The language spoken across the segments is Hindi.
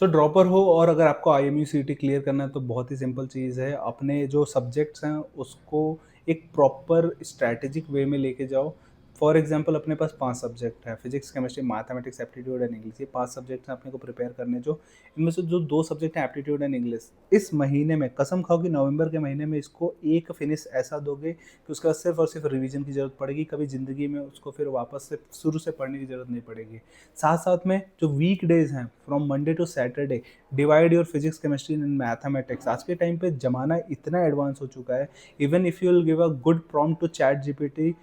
सो ड्रॉपर हो और अगर आपको आईएमयू सीईटी क्लियर करना है तो बहुत ही सिंपल चीज़ है, अपने जो सब्जेक्ट्स हैं उसको एक प्रॉपर स्ट्रैटेजिक वे में लेके जाओ। फॉर एग्जांपल अपने पास 5 सब्जेक्ट हैं, physics, chemistry, mathematics, aptitude and English. ये 5 सब्जेक्ट्स हैं अपने को प्रिपेयर करने जो, इनमें से जो 2 सब्जेक्ट हैं एप्टीट्यूड एंड इंग्लिश, इस महीने में कसम खाओ कि नवंबर के महीने में इसको एक फिनिश ऐसा दोगे कि उसके बाद सिर्फ और सिर्फ रिवीजन की ज़रूरत पड़ेगी, कभी ज़िंदगी में उसको फिर वापस से शुरू से पढ़ने की ज़रूरत नहीं पड़ेगी। साथ-साथ में जो वीकडेज़ हैं from Monday to Saturday, divide your physics, chemistry and mathematics. आज के टाइम पे ज़माना इतना एडवांस हो चुका है, even if you will give a good prompt to ChatGPT,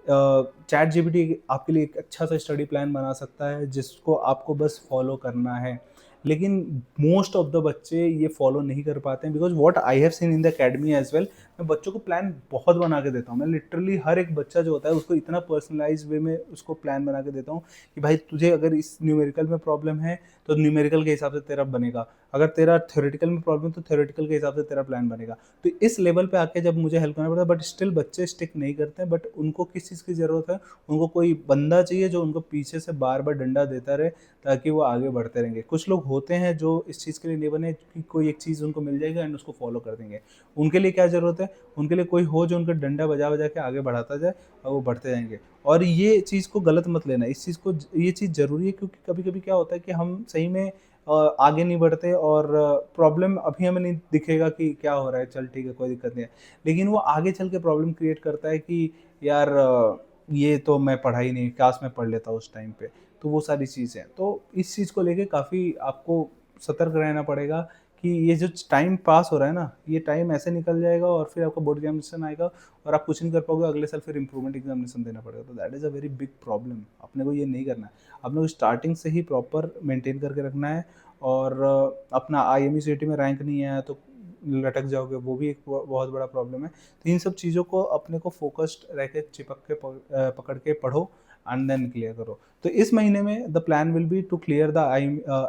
ChatGPT आपके लिए एक अच्छा सा स्टडी प्लान बना सकता है जिसको आपको बस फॉलो करना है। लेकिन मोस्ट ऑफ द बच्चे ये फॉलो नहीं कर पाते हैं, because what I have seen in the academy as well. मैं बच्चों को प्लान बहुत बना के देता हूँ, मैं लिटरली हर एक बच्चा जो होता है उसको इतना पर्सनलाइज वे में उसको प्लान बना के देता हूँ कि भाई तुझे अगर इस न्यूमेरिकल में प्रॉब्लम है तो न्यूमेरिकल के हिसाब से तेरा बनेगा, अगर तेरा थ्योरेटिकल में प्रॉब्लम तो थ्योरेटिकल के हिसाब से तेरा प्लान बनेगा। तो इस लेवल पे आके जब मुझे हेल्प करना पड़ता है, बट स्टिल बच्चे स्टिक नहीं करते हैं। बट उनको किस चीज़ की ज़रूरत है, उनको कोई बंदा चाहिए जो उनको पीछे से बार बार डंडा देता रहे ताकि वो आगे बढ़ते रहेंगे। कुछ लोग होते हैं जो इस चीज़ के लिए नहीं बने कि कोई एक चीज़ उनको मिल जाएगा एंड उसको फॉलो कर देंगे। उनके लिए क्या ज़रूरत है, उनके लिए कोई हो जो उनका डंडा बजा बजा के आगे बढ़ाता जाए और वो बढ़ते जाएंगे। और ये चीज़ को गलत मत लेना, इस चीज़ को, ये चीज़ ज़रूरी है क्योंकि कभी कभी क्या होता है कि हम सही में आगे नहीं बढ़ते और प्रॉब्लम अभी हमें नहीं दिखेगा कि क्या हो रहा है, चल ठीक है कोई दिक्कत नहीं है, लेकिन वो आगे चल के प्रॉब्लम क्रिएट करता है कि यार ये तो मैं पढ़ा ही नहीं, काश मैं पढ़ लेता उस टाइम पे। तो वो सारी चीज़ें हैं, तो इस चीज़ को लेके काफ़ी आपको सतर्क रहना पड़ेगा कि ये जो टाइम पास हो रहा है ना, ये टाइम ऐसे निकल जाएगा और फिर आपका बोर्ड एग्जामिनेशन आएगा और आप कुछ नहीं कर पाओगे, अगले साल फिर इम्प्रूवमेंट एग्जामिनेशन देना पड़ेगा। तो that is a very big problem, अपने को ये नहीं करना है। अपने को स्टार्टिंग से ही प्रॉपर मेंटेन करके रखना है और अपना आईएमई सीईटी में रैंक नहीं आया तो लटक जाओगे, वो भी एक बहुत बड़ा प्रॉब्लम है। तो इन सब चीज़ों को अपने को फोकस्ड रह के चिपक के पकड़ के पढ़ो एंड देन क्लियर करो। तो इस महीने में the plan will be to clear the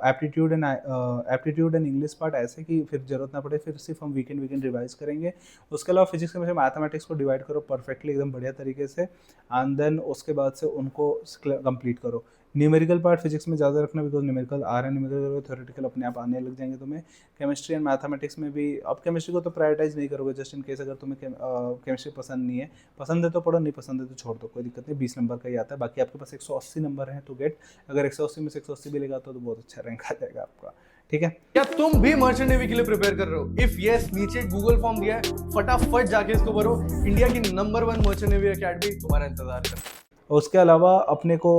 aptitude and English part, ऐसे कि फिर जरूरत ना पड़े, फिर सिर्फ हम वीकेंड वीकेंड रिवाइज करेंगे। उसके अलावा फिजिक्स के मैथमेटिक्स को डिवाइड करो परफेक्टली एकदम बढ़िया तरीके से एंड देन उसके बाद से उनको कंप्लीट करो। न्यूमेरिकल पार्ट फिजिक्स में ज़्यादा रखना बिकॉज न्यूमेरिकल आ रहे हैं, न्यूमेरिकल थ्योरेटिकल अपने आप आने लग जाएंगे तुम्हें। केमिस्ट्री एंड मैथमेटिक्स में भी, अब केमिस्ट्री को तो प्रायोरिटाइज नहीं करोगे जस्ट इन केस अगर तुम्हें केमिस्ट्री पसंद नहीं है, पसंद है तो पढ़ो, नहीं पसंद है तो छोड़ दो, कोई दिक्कत नहीं, 20 नंबर का ही आता है। बाकी आपके पास 180 नंबर है टू गेट, अगर 180 में से 180 भी लेगा तो बहुत अच्छा रैंक आ जाएगा आपका। ठीक है, क्या तुम भी मर्चेंट नेवी के लिए प्रिपेयर कर रहे हो? इफ यस, नीचे गूगल फॉर्म दिया है, फटाफट जाके इसको भरो। इंडिया की नंबर 1 मर्चेंट नेवी एकेडमी तुम्हारा इंतजार कर। और उसके अलावा अपने को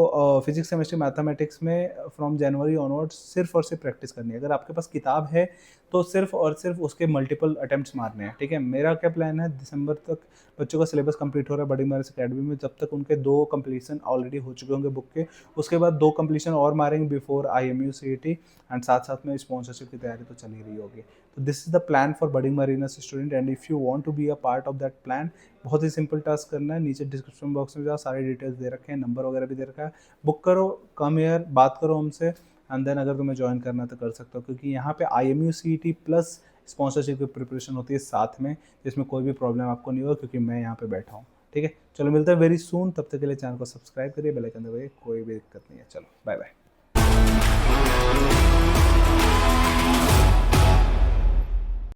फिजिक्स, केमिस्ट्री, मैथमेटिक्स में फ्रॉम जनवरी ऑनवर्ड्स सिर्फ और सिर्फ प्रैक्टिस करनी है। अगर आपके पास किताब है तो सिर्फ और सिर्फ उसके मल्टीपल अटेम्प्ट्स मारने हैं। ठीक है, मेरा क्या प्लान है, दिसंबर तक बच्चों का सिलेबस कंप्लीट हो रहा है बड़ी मारस अकेडमी में, जब तक उनके 2 कंप्लीशन ऑलरेडी हो चुके होंगे बुक के, उसके बाद 2 कंप्लीशन और मारेंगे बिफोर आईएमयू सीईटी एंड साथ साथ में स्पॉन्सरशिप की तैयारी तो चल ही रही होगी। तो this is the plan for budding marines student and if you want to be a part of that plan, बहुत ही सिंपल टास्क करना है। नीचे डिस्क्रिप्शन बॉक्स में जाओ, सारी डिटेल्स दे रखे हैं, नंबर वगैरह भी दे रखा है, बुक करो, कम हेयर, बात करो हमसे एंड देन अगर तुम्हें ज्वाइन करना है तो कर सकते हो, क्योंकि यहाँ पे आईएमयू सीईटी प्लस स्पॉन्सरशिप की प्रिपरेशन होती है साथ में, जिसमें कोई भी प्रॉब्लम आपको नहीं होगा क्योंकि मैं यहाँ पे बैठा हूँ। ठीक है, चलो मिलते हैं वेरी सून, तब तक के लिए चैनल को सब्सक्राइब करिए, बेल आइकन दबाइए, कोई भी दिक्कत नहीं है। चलो बाय बाय।